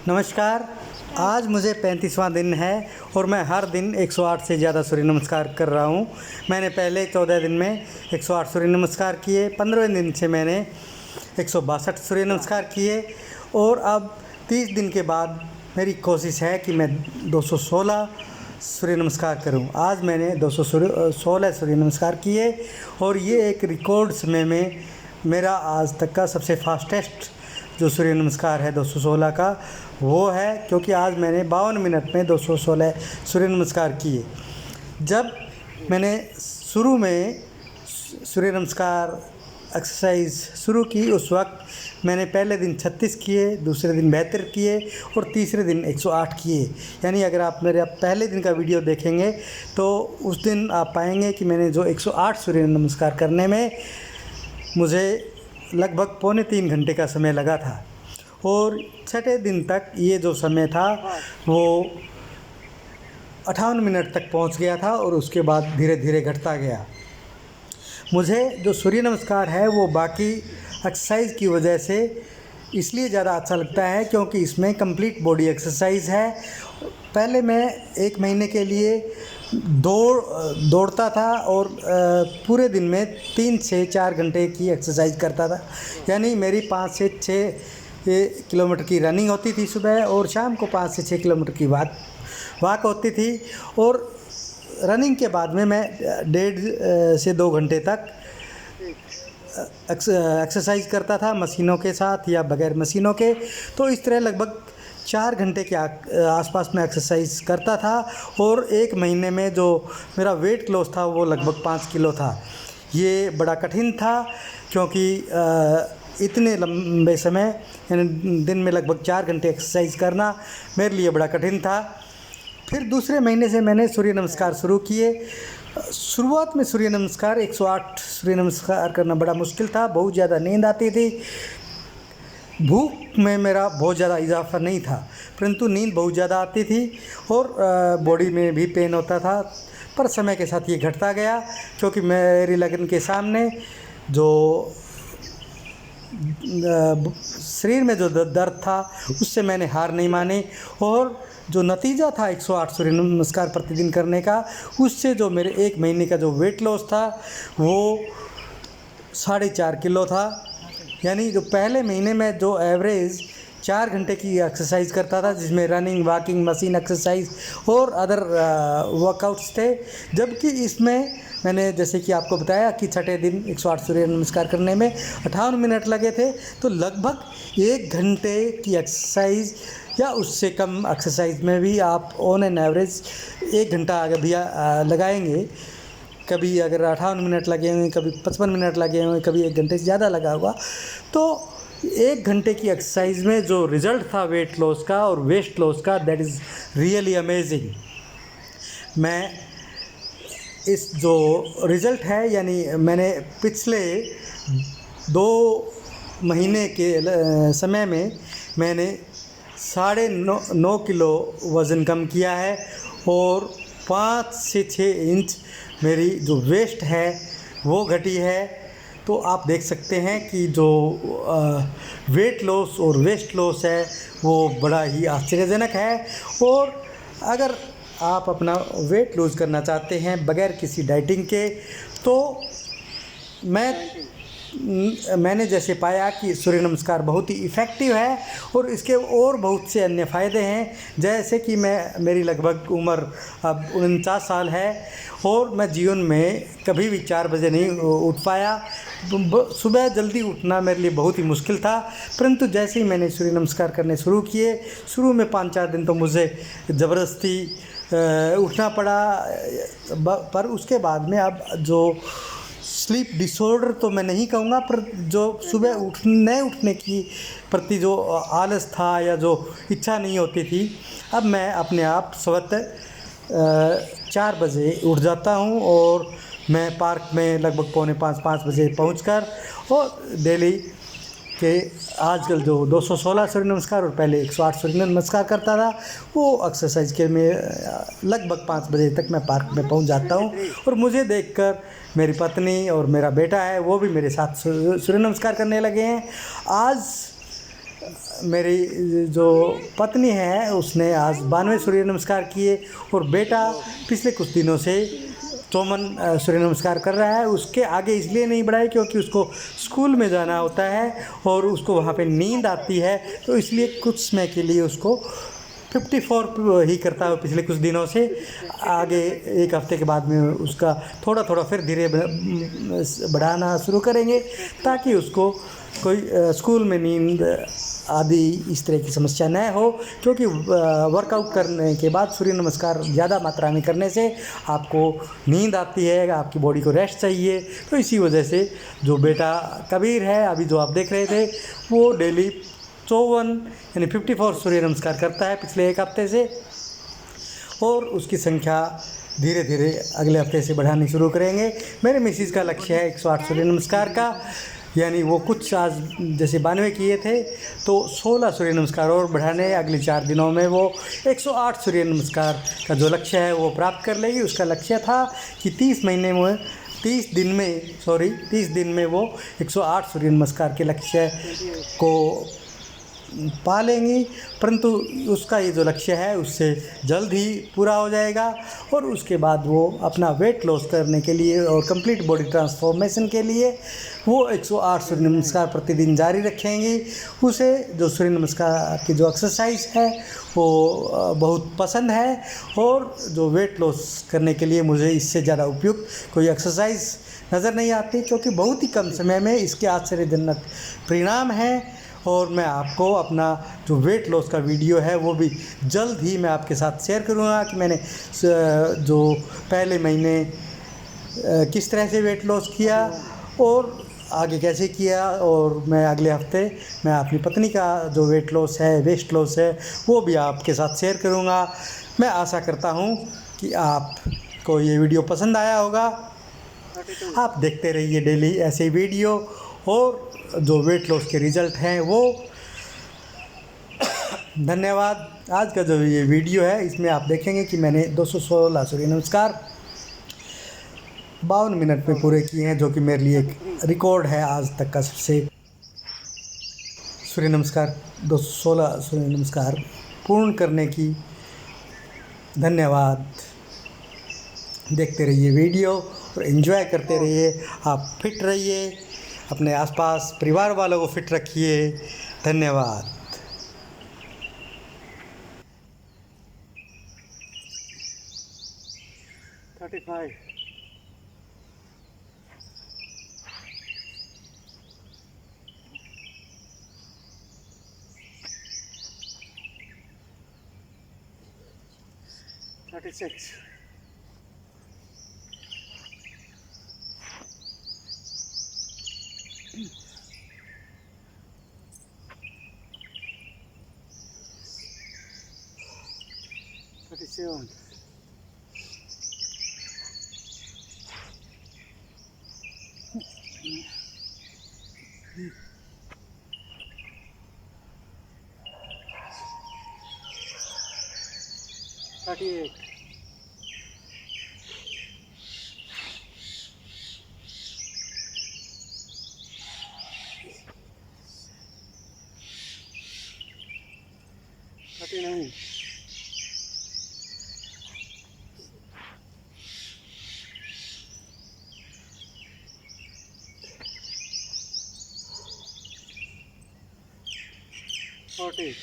नमस्कार। आज मुझे 35वां दिन है और मैं हर दिन 108 से ज़्यादा सूर्य नमस्कार कर रहा हूँ। मैंने पहले 14 दिन में 108 सूर्य नमस्कार किए, 15वें दिन से मैंने 162 सूर्य नमस्कार किए और अब 30 दिन के बाद मेरी कोशिश है कि मैं 216 सूर्य नमस्कार करूं। आज मैंने 216 सूर्य नमस्कार किए और ये एक रिकॉर्ड समय में मेरा आज तक का सबसे फास्टेस्ट जो सूर्य नमस्कार है 216 का वो है, क्योंकि आज मैंने 52 मिनट में 216 सूर्य नमस्कार किए। जब मैंने शुरू में सूर्य नमस्कार एक्सरसाइज शुरू की उस वक्त मैंने पहले दिन 36 किए, दूसरे दिन 72 किए और तीसरे दिन 108 किए। यानी अगर आप मेरे पहले दिन का वीडियो देखेंगे तो उस दिन आप पाएंगे कि मैंने जो 108 सूर्य नमस्कार करने में मुझे लगभग पौने 3 घंटे का समय लगा था और छठे दिन तक ये जो समय था वो 58 मिनट तक पहुंच गया था और उसके बाद धीरे धीरे घटता गया। मुझे जो सूर्य नमस्कार है वो बाकी एक्सरसाइज की वजह से इसलिए ज़्यादा अच्छा लगता है क्योंकि इसमें कंप्लीट बॉडी एक्सरसाइज है। पहले मैं 1 महीने के लिए दौड़ता था और पूरे दिन में 3 से 4 घंटे की एक्सरसाइज करता था। यानी मेरी 5 से 6 किलोमीटर की रनिंग होती थी सुबह और शाम को 5 से 6 किलोमीटर की वॉक होती थी और रनिंग के बाद में मैं 1.5 से 2 घंटे तक एक्सरसाइज करता था, मशीनों के साथ या बगैर मशीनों के। तो इस तरह लगभग 4 घंटे के आसपास में एक्सरसाइज करता था और 1 महीने में जो मेरा वेट लॉस था वो लगभग 5 किलो था। ये बड़ा कठिन था क्योंकि इतने लंबे समय यानी दिन में लगभग 4 घंटे एक्सरसाइज करना मेरे लिए बड़ा कठिन था। फिर दूसरे महीने से मैंने सूर्य नमस्कार शुरू किए। शुरुआत में सूर्य नमस्कार 108 सूर्य नमस्कार करना बड़ा मुश्किल था, बहुत ज़्यादा नींद आती थी। भूख में मेरा बहुत ज़्यादा इजाफा नहीं था, परंतु नींद बहुत ज़्यादा आती थी और बॉडी में भी पेन होता था। पर समय के साथ ये घटता गया क्योंकि मेरी लगन के सामने जो शरीर में जो दर्द था उससे मैंने हार नहीं मानी और जो नतीजा था 108 सूर्य नमस्कार प्रतिदिन करने का, उससे जो मेरे 1 महीने का जो वेट लॉस था वो 4.5 किलो था। यानी जो पहले महीने में जो एवरेज 4 घंटे की एक्सरसाइज करता था जिसमें रनिंग, वॉकिंग, मशीन एक्सरसाइज और अदर वर्कआउट्स थे, जबकि इसमें मैंने जैसे कि आपको बताया कि छठे दिन 108 सूर्य नमस्कार करने में 58 मिनट लगे थे। तो लगभग 1 घंटे की एक्सरसाइज या उससे कम एक्सरसाइज में भी आप ऑन एन एवरेज 1 घंटा अगर भी लगाएंगे, कभी अगर 58 मिनट लगे हुए, कभी 55 मिनट लगे हुए, कभी 1 घंटे से ज़्यादा लगा हुआ, तो 1 घंटे की एक्सरसाइज में जो रिज़ल्ट था वेट लॉस का और वेस्ट लॉस का, दैट इज़ रियली अमेजिंग। मैं इस जो रिज़ल्ट है यानी मैंने पिछले 2 महीने के समय में मैंने 9.5 किलो वज़न कम किया है और 5 से 6 इंच मेरी जो वेस्ट है वो घटी है। तो आप देख सकते हैं कि जो वेट लॉस और वेस्ट लॉस है वो बड़ा ही आश्चर्यजनक है। और अगर आप अपना वेट लूज़ करना चाहते हैं बगैर किसी डाइटिंग के, तो मैंने जैसे पाया कि सूर्य नमस्कार बहुत ही इफ़ेक्टिव है और इसके और बहुत से अन्य फ़ायदे हैं। जैसे कि मेरी लगभग उम्र अब 49 साल है और मैं जीवन में कभी भी 4 बजे नहीं उठ पाया। सुबह जल्दी उठना मेरे लिए बहुत ही मुश्किल था, परंतु जैसे ही मैंने सूर्य नमस्कार करने शुरू किए, शुरू में 5-4 दिन तो मुझे ज़बरदस्ती उठना पड़ा, पर उसके बाद में अब जो स्लीप डिसऑर्डर तो मैं नहीं कहूँगा, पर जो सुबह उठने की प्रति जो आलस था या जो इच्छा नहीं होती थी, अब मैं अपने आप सुबह 4 बजे उठ जाता हूँ और मैं पार्क में लगभग 4:45-5 बजे पहुँचकर और डेली के आजकल जो 216 सूर्य नमस्कार और पहले 108 सूर्य नमस्कार करता था, वो एक्सरसाइज के में लगभग 5 बजे तक मैं पार्क में पहुंच जाता हूं और मुझे देखकर मेरी पत्नी और मेरा बेटा है वो भी मेरे साथ सूर्य नमस्कार करने लगे हैं। आज मेरी जो पत्नी है उसने आज 92 सूर्य नमस्कार किए और बेटा पिछले कुछ दिनों से 54 सूर्य नमस्कार कर रहा है। उसके आगे इसलिए नहीं बढ़ाए क्योंकि उसको स्कूल में जाना होता है और उसको वहाँ पे नींद आती है, तो इसलिए कुछ समय के लिए उसको 54 ही करता है पिछले कुछ दिनों से। आगे एक हफ्ते के बाद में उसका थोड़ा थोड़ा फिर धीरे बढ़ाना शुरू करेंगे ताकि उसको कोई स्कूल में नींद आदि इस तरह की समस्या न हो, क्योंकि वर्कआउट करने के बाद सूर्य नमस्कार ज़्यादा मात्रा में करने से आपको नींद आती है, आपकी बॉडी को रेस्ट चाहिए। तो इसी वजह से जो बेटा कबीर है अभी जो आप देख रहे थे वो डेली 54 यानी 54 सूर्य नमस्कार करता है पिछले एक हफ्ते से, और उसकी संख्या धीरे धीरे अगले हफ्ते से बढ़ानी शुरू करेंगे। मेरे मिसिस का लक्ष्य है 108 सूर्य नमस्कार का, यानी वो कुछ आज जैसे 92 किए थे तो 16 सूर्य नमस्कार और बढ़ाने अगले 4 दिनों में वो 108 सूर्य नमस्कार का जो लक्ष्य है वो प्राप्त कर लेगी। उसका लक्ष्य था कि 30 दिन में वो 108 सूर्य नमस्कार के लक्ष्य को पा लेंगी, परंतु उसका ये जो लक्ष्य है उससे जल्द ही पूरा हो जाएगा और उसके बाद वो अपना वेट लॉस करने के लिए और कंप्लीट बॉडी ट्रांसफॉर्मेशन के लिए वो 108 सूर्य नमस्कार प्रतिदिन जारी रखेंगी। उसे जो सूर्य नमस्कार की जो एक्सरसाइज है वो बहुत पसंद है और जो वेट लॉस करने के लिए मुझे इससे ज़्यादा उपयुक्त कोई एक्सरसाइज नज़र नहीं आती, क्योंकि बहुत ही कम समय में इसके आश्चर्यजनक परिणाम हैं। और मैं आपको अपना जो वेट लॉस का वीडियो है वो भी जल्द ही मैं आपके साथ शेयर करूँगा कि मैंने जो पहले महीने किस तरह से वेट लॉस किया और आगे कैसे किया, और मैं अगले हफ्ते मैं अपनी पत्नी का जो वेट लॉस है वेस्ट लॉस है वो भी आपके साथ शेयर करूँगा। मैं आशा करता हूँ कि आपको ये वीडियो पसंद आया होगा। आप देखते रहिए डेली ऐसे वीडियो, और जो वेट लॉस के रिज़ल्ट हैं वो धन्यवाद। आज का जो ये वीडियो है इसमें आप देखेंगे कि मैंने 216 सूर्य नमस्कार 52 मिनट में पूरे किए हैं, जो कि मेरे लिए एक रिकॉर्ड है आज तक का सबसे। सूर्य नमस्कार 216 सूर्य नमस्कार पूर्ण करने की धन्यवाद। देखते रहिए वीडियो और एंजॉय करते रहिए। आप फिट रहिए, अपने आसपास परिवार वालों को फिट रखिए। धन्यवाद। 35 36 37 38 39 40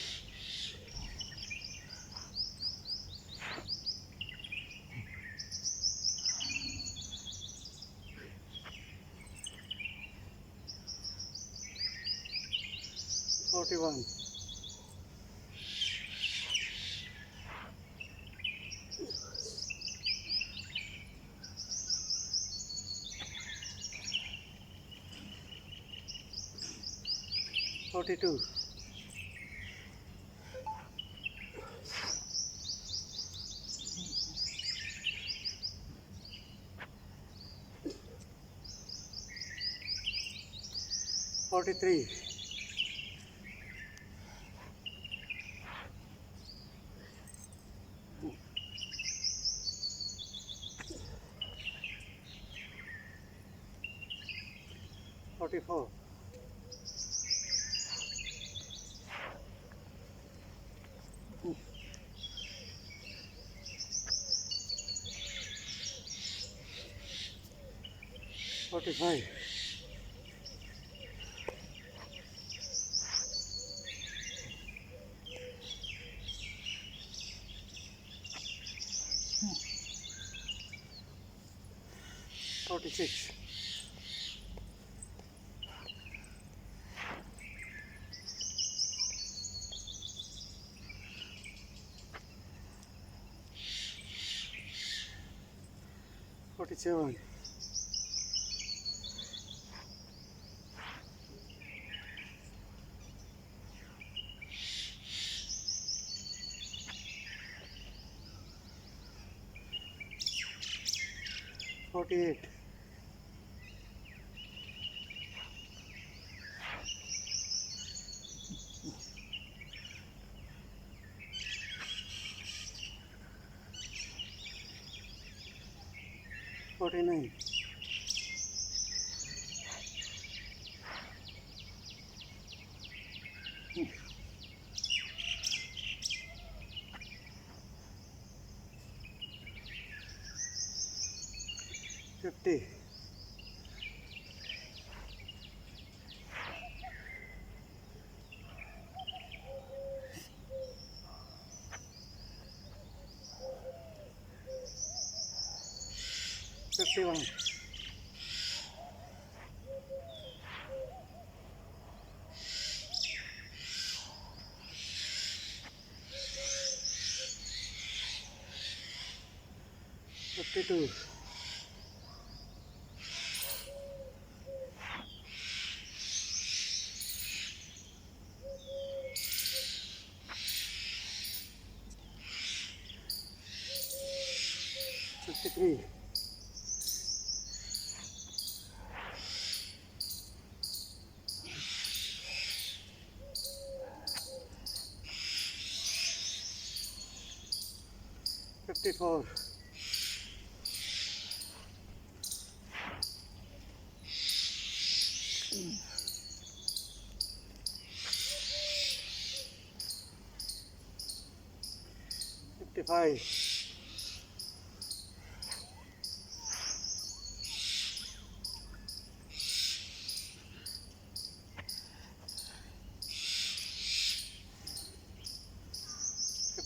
41 42 43 44 45. 46. 47. 48. 49. 50. 51. 52. 53. 54. 55.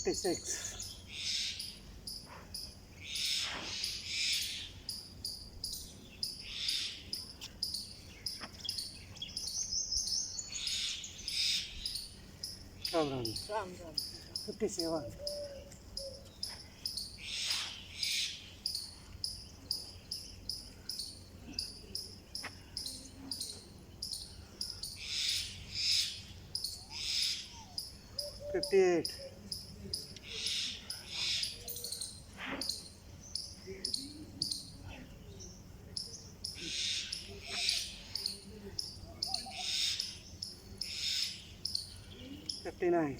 56. 57. 58. 59.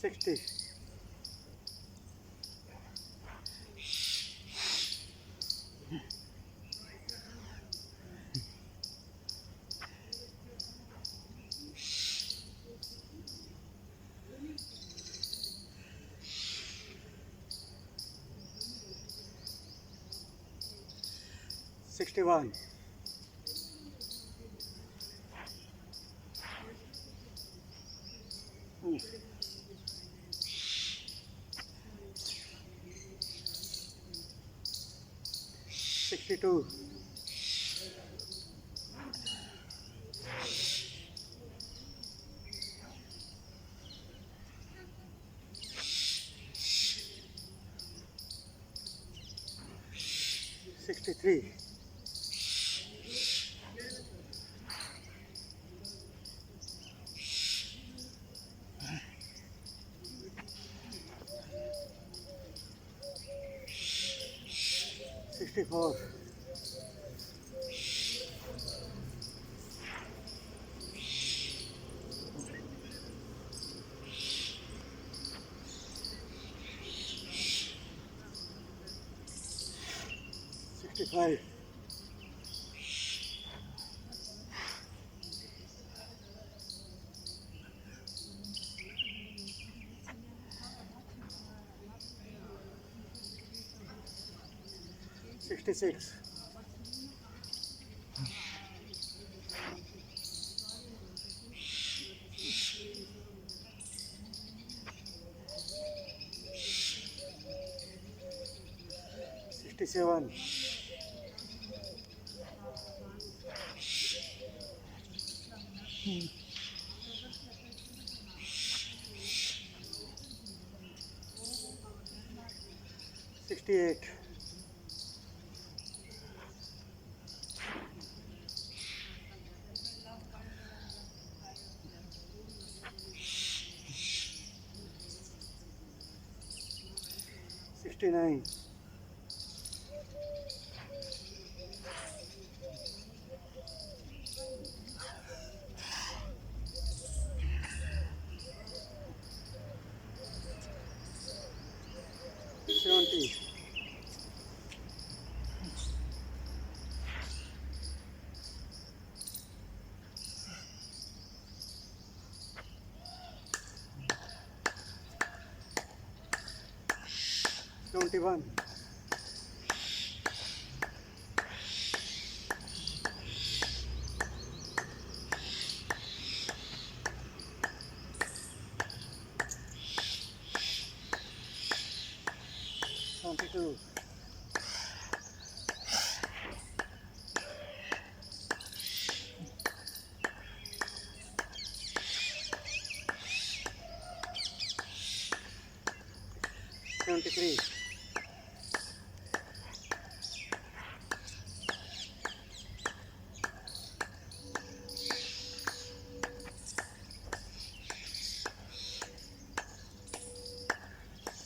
60. 61. 62. 63. 64. 65. 66. 67. 68. 69. 70. 71. 72. 73.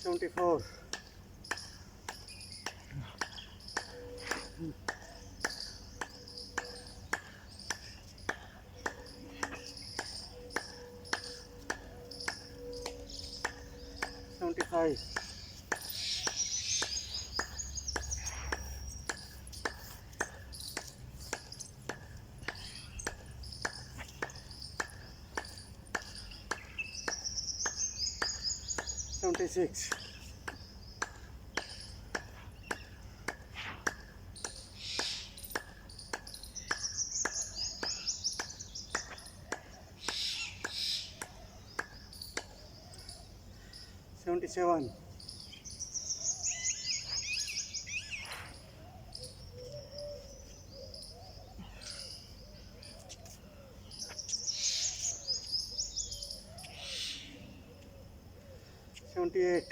74. 75. 76. 77. 78.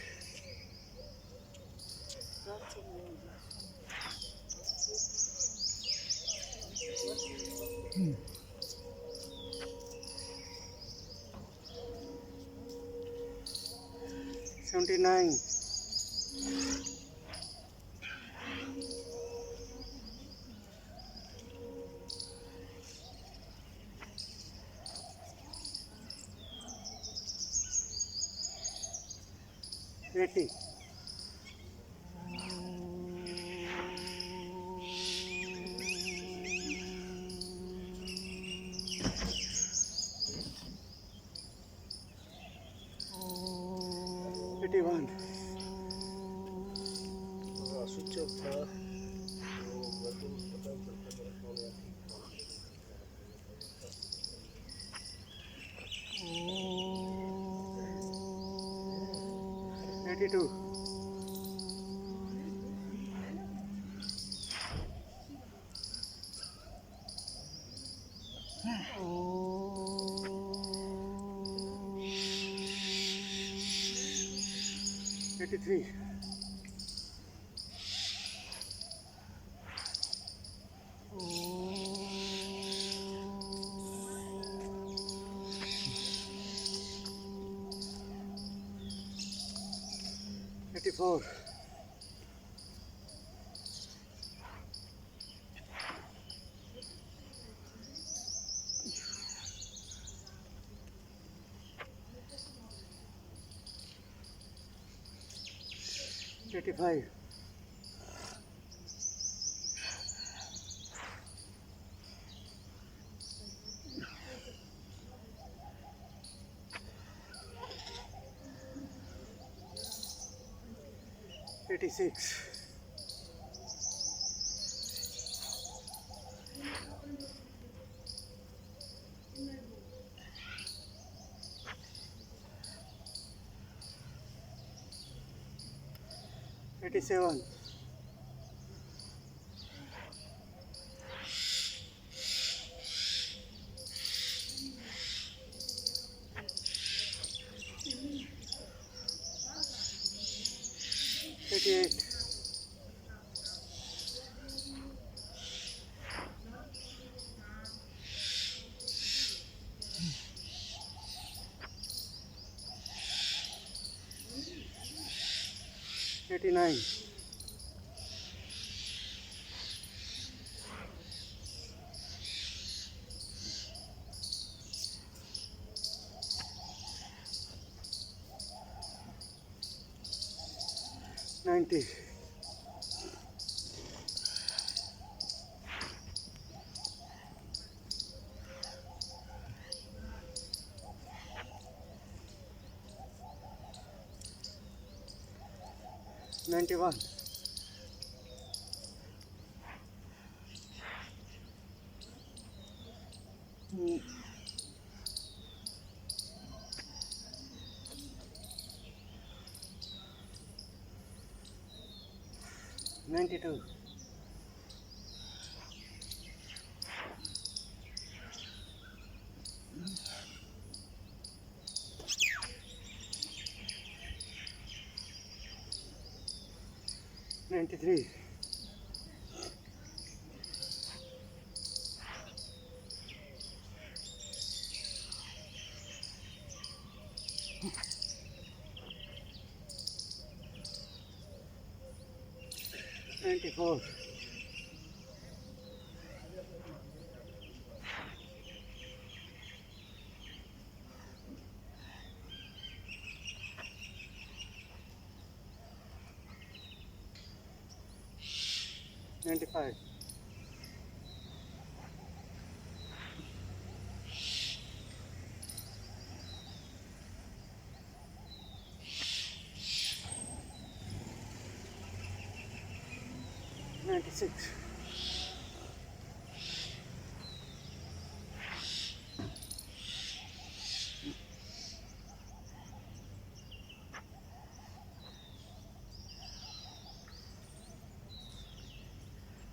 79. 80. 81. स्विच ऑफ था वो वर्किंग पता चलता मेरा फोन या ठीक था 82. 83. 84. 85. 86. 87, 88, 89, 90, 91, 92, 93, 94, 95, 96,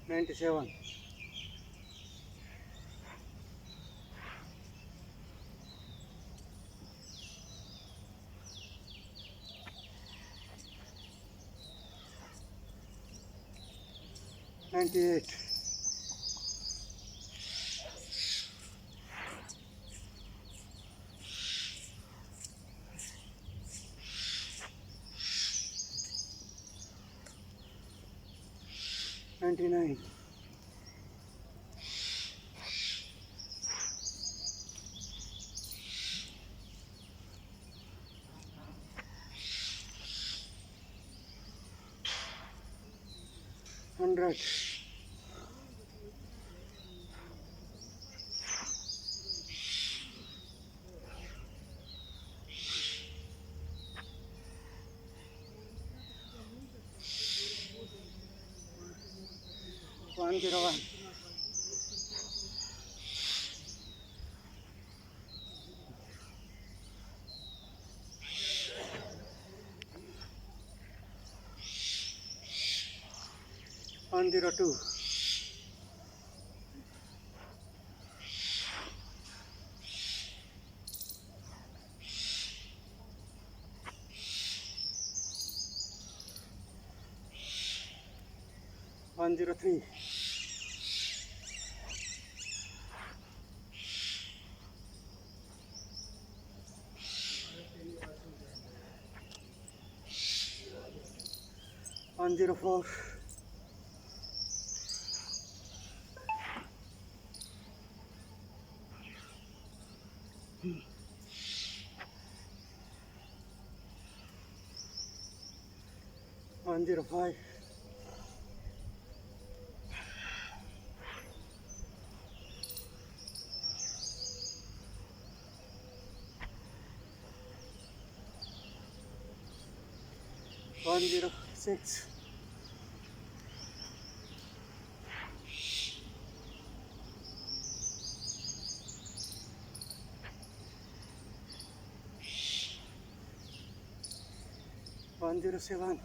97, 98, 99, 100, 101, 102, 103, 104, 105, 106, 107,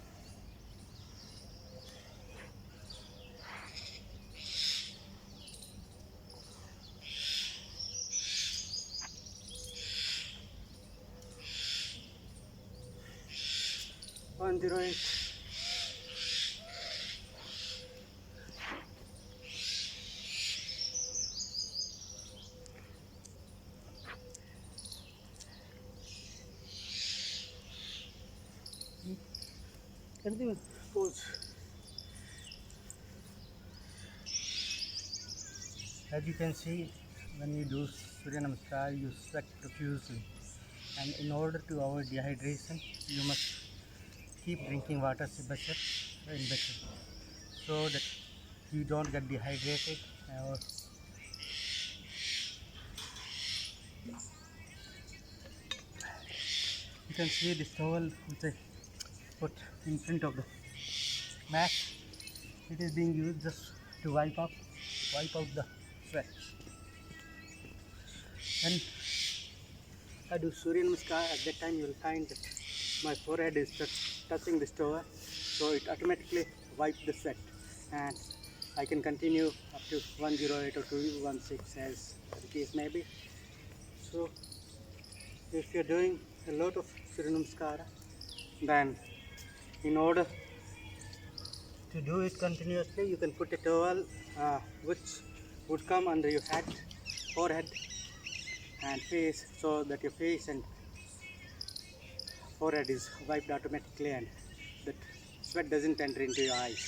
108. कर दी Pause. As you can see, when you do Surya Namaskar, you sweat profusely. And in order to avoid dehydration, you must keep drinking water in between, so that you don't get dehydrated. Or you can see this towel which I put in front of the mat. It is being used just to wipe out the sweat. Then I do Surya Namaskar. At that time, you will find that my forehead is touching this towel, so it automatically wipes the sweat, and I can continue up to 108 or 216 as the case may be. So, if you're doing a lot of Surya Namaskar, then in order to do it continuously, you can put a towel which would come under your head, forehead, and face, so that your face and forehead is wiped automatically and that sweat doesn't enter into your eyes.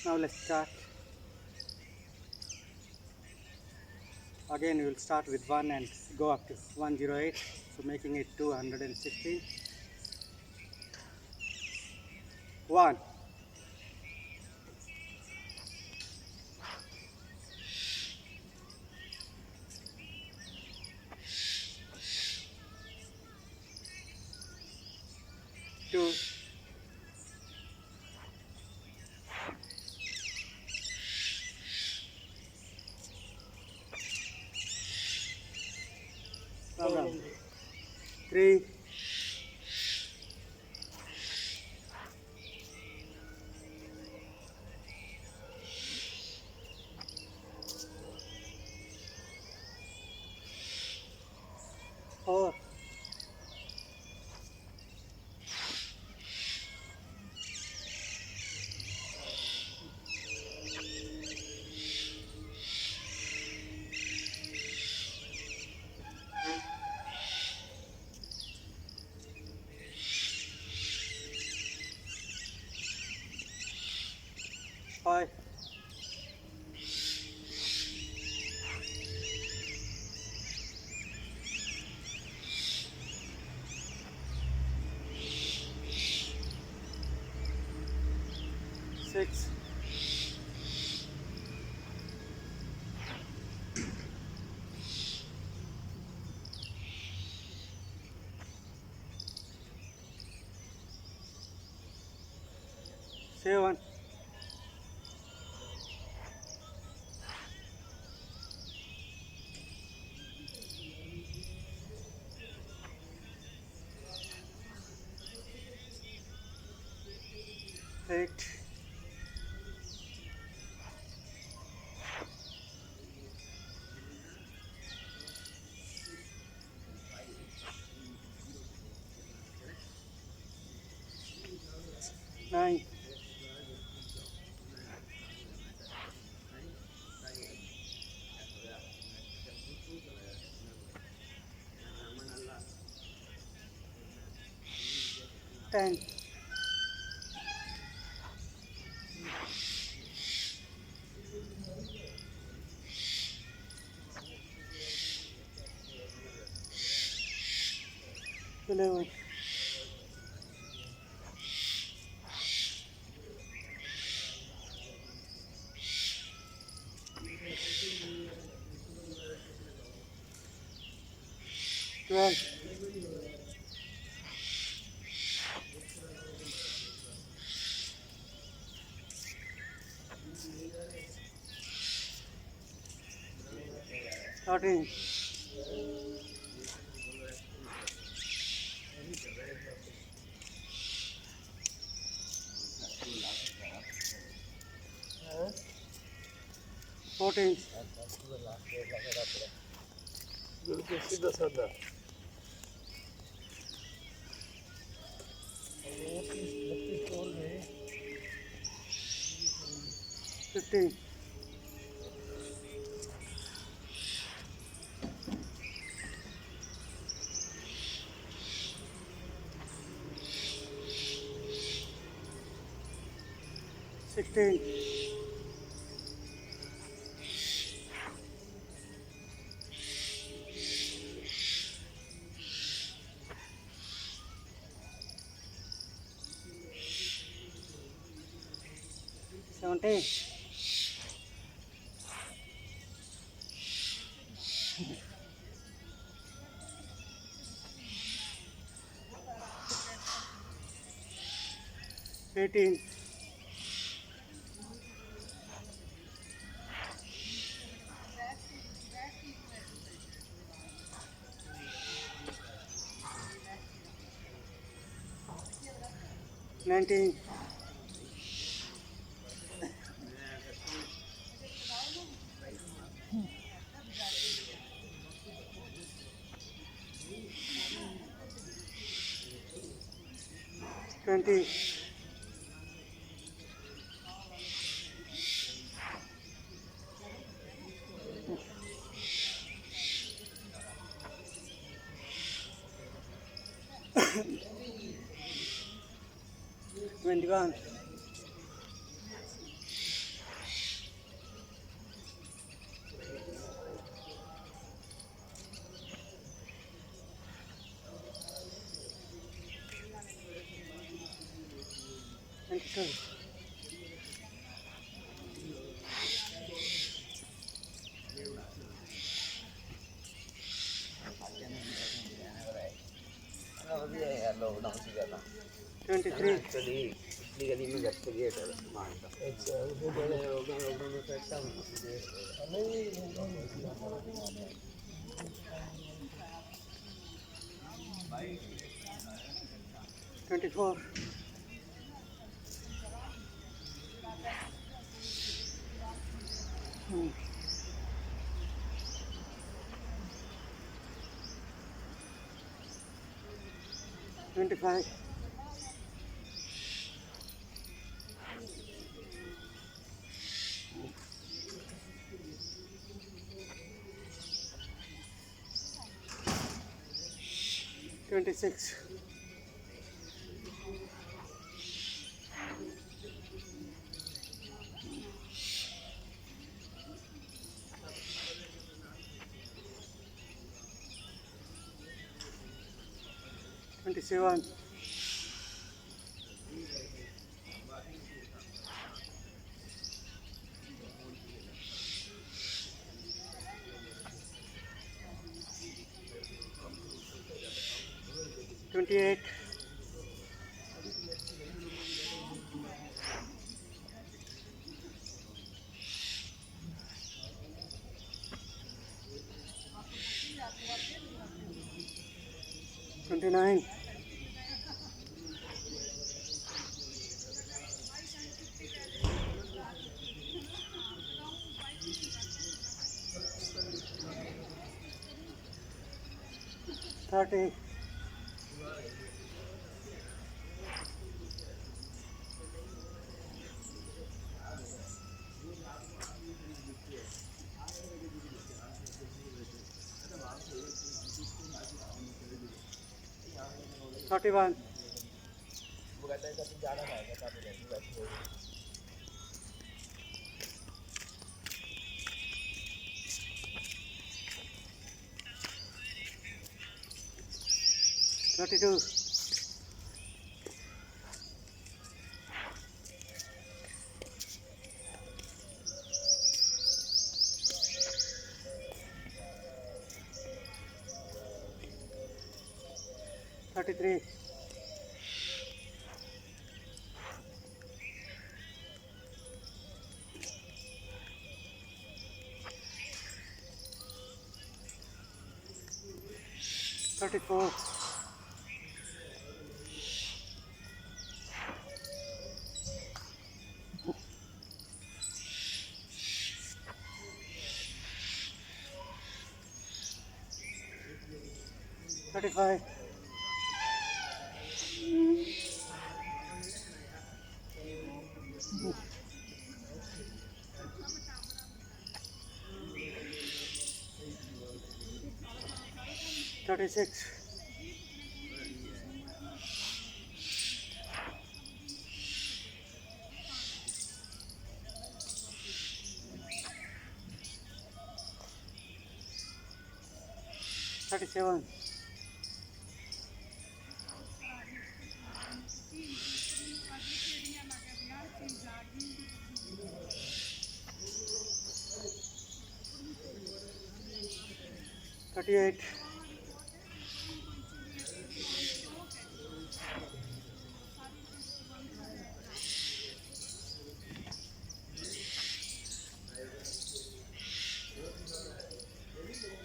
Now let's start. Again we will start with 1 and go up to 108, so making it 216. 1, 2, 3, 4, 5, 6, 7, 8, 9, 10, 11, 12, 13, 14, बिल्कुल सीधा साधा। 16, 16, 17, 18, 19, 20, 21, 22, 23, Twenty-four, 25, 26, 27, 28, 29, 30, 31, 32, 33, 34, 35, 36, 36. 37. 38.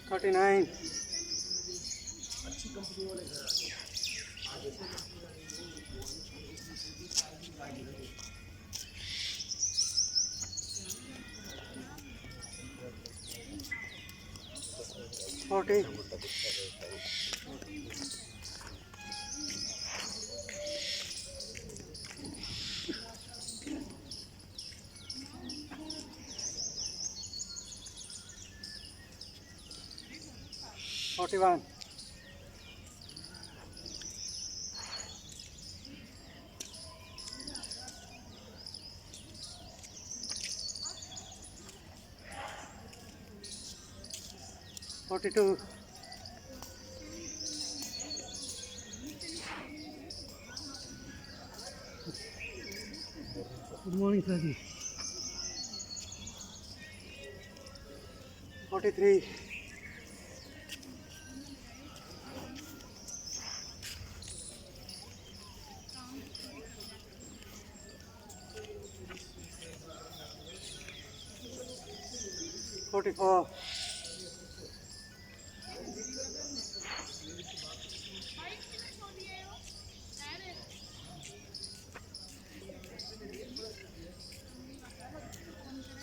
39. 40. 41. 42. 43. 44.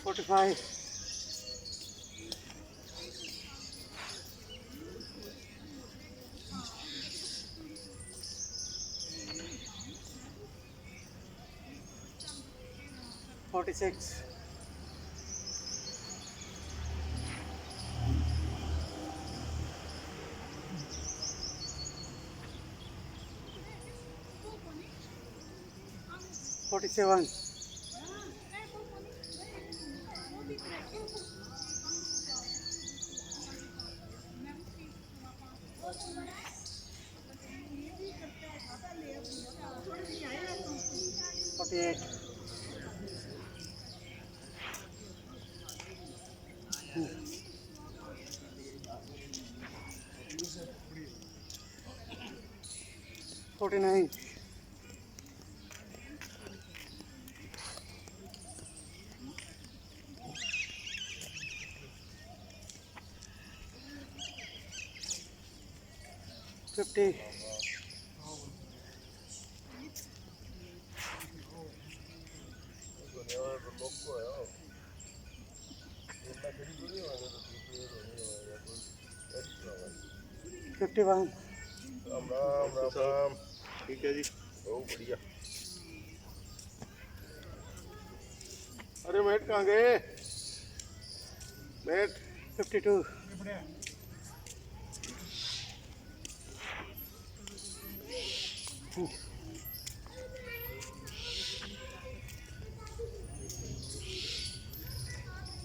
45. 46. 47. 48. 49. 50. 51. Ram Ram Ram Ram. ठीक है जी, बहुत बढ़िया। अरे mat कहाँ गए? Mat 52.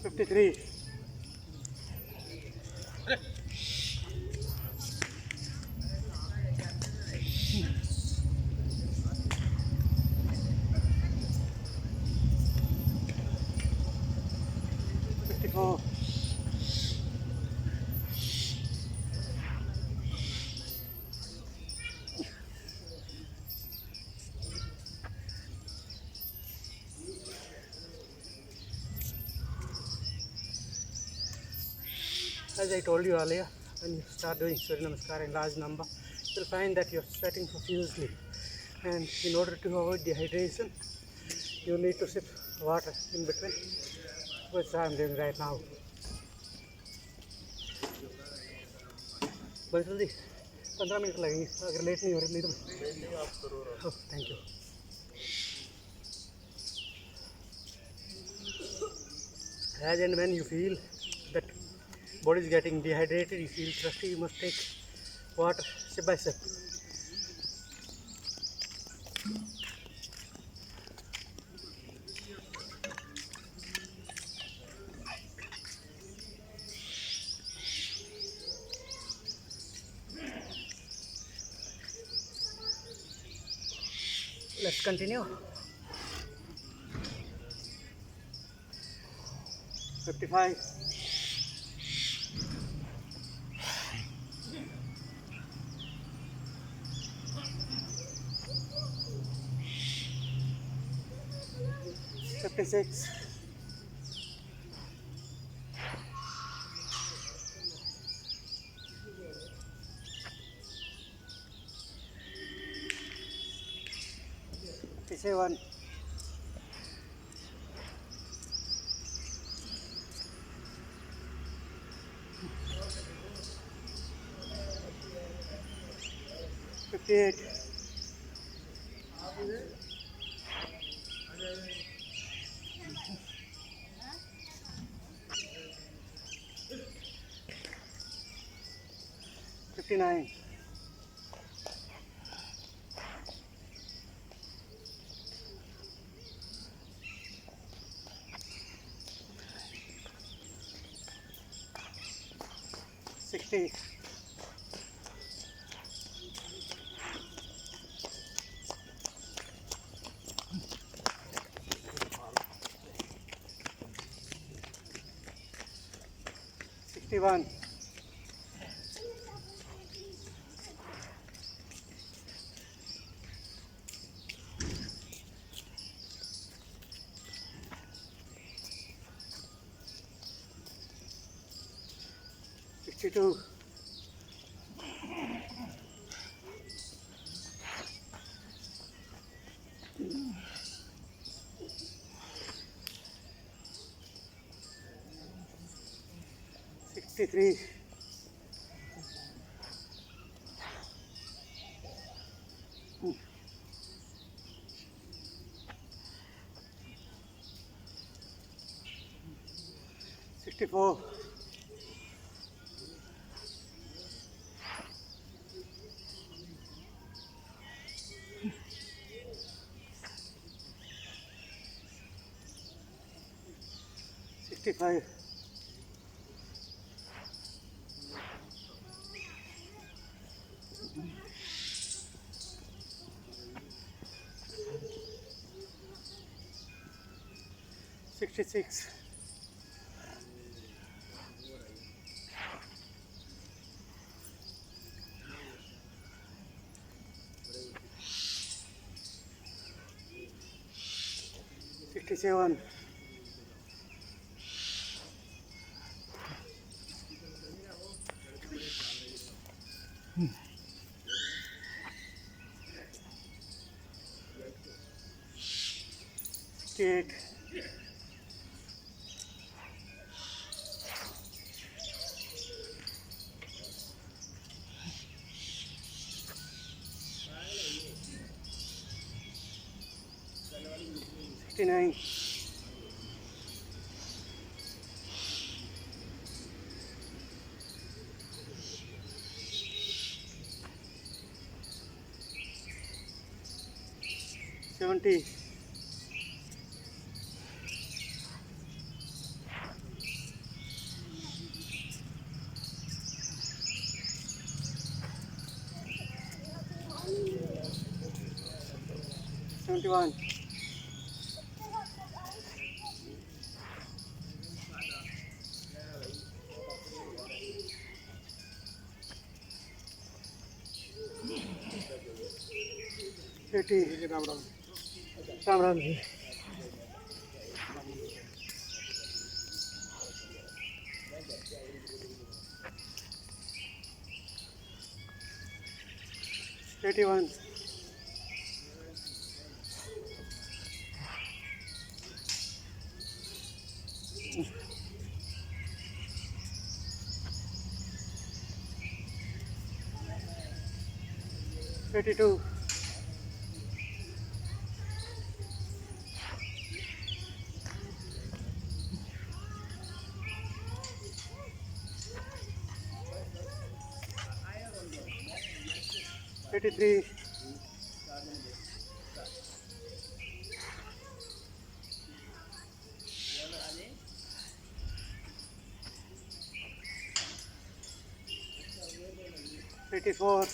53. 54. 'As I told you earlier, when you start doing Surya Namaskar in large number, you'll find that you're sweating profusely. And in order to avoid dehydration, you need to sip water in between, which I'm doing right now. बस जल्दी 15 minute लगेंगे अगर late नहीं हो रही नहीं तो thank you as and when you feel that body is getting dehydrated, you feel thirsty, you must take water step by step. Let's continue. 55. 56. 57. 58. 59. 60. 61. 62. 63. 64. 65. 66. 67. 68. 69. 70. 71. 80. Ram Ram Ram Ram ji. 81. 82. 83. 83, 84,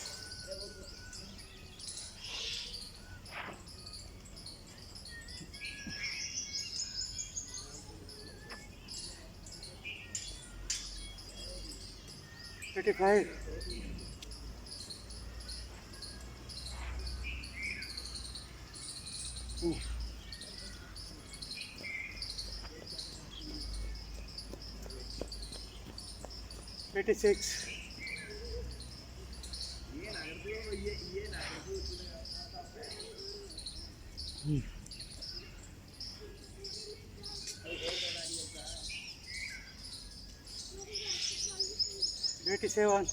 85, 86, 87,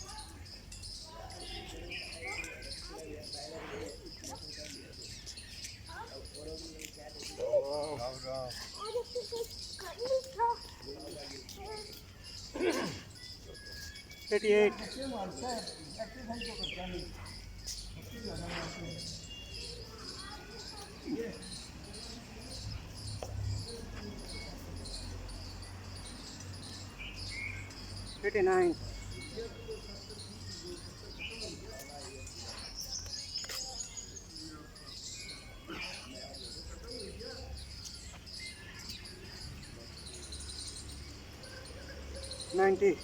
88, 89, 90,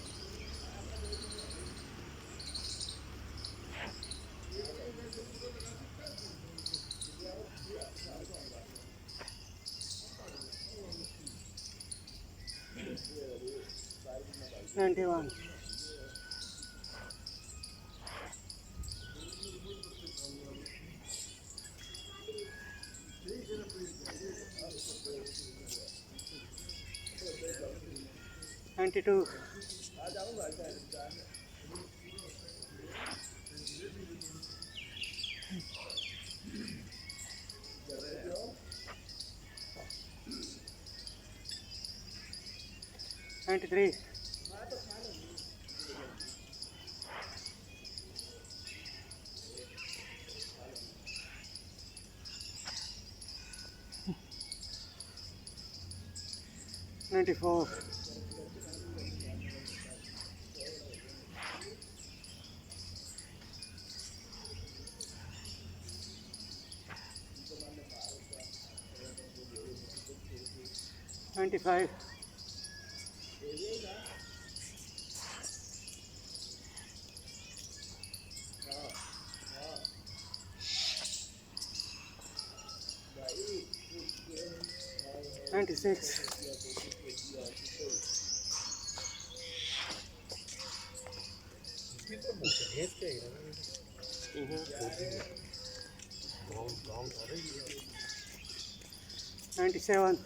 91, 92, 93, 94, 95, 96, 97,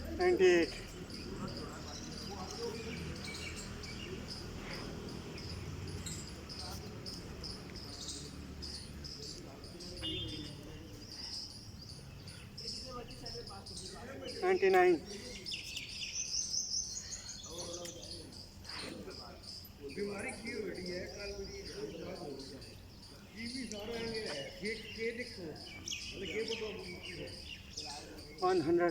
98, 99, 100,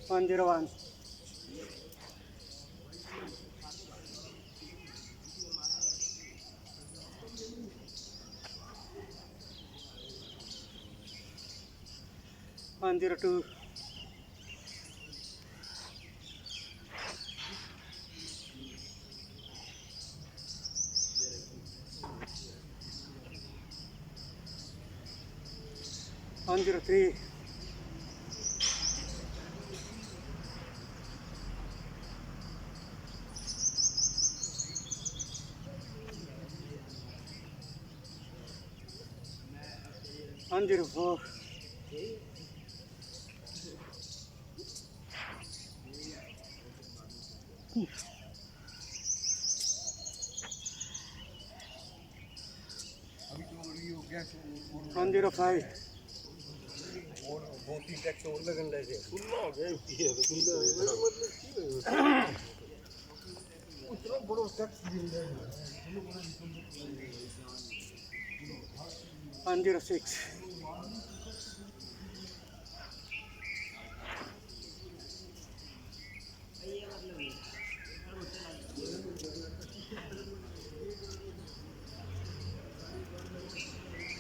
101, 102, 103, 104, 104. 105. और बहुत ही टैक्स और लगन लगे सुनना हो गया ये तो सुनना मेरा मतलब की है उतना बड़ा टैक्स दिल दे 106.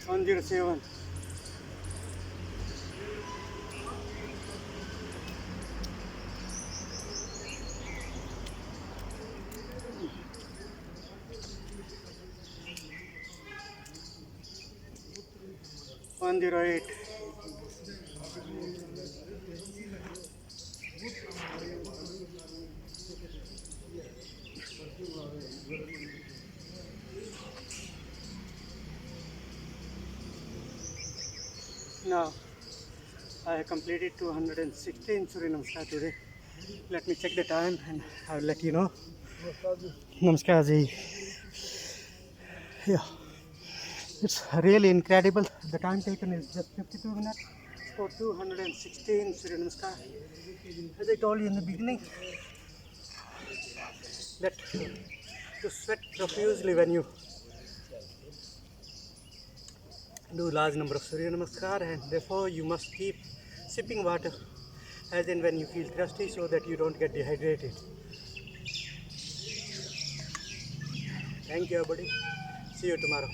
107. 108. 'Now I have completed 216 Surya Namaskar today. Let me check the time and I will let you know. Namaskar ji. Yeah, it's really incredible. The time taken is just 52 minutes for 216 Surya Namaskar. As I told you in the beginning, that you sweat profusely when you do large number of Surya Namaskar, and therefore you must keep sipping water as in when you feel thirsty so that you don't get dehydrated. Thank you everybody. See you tomorrow.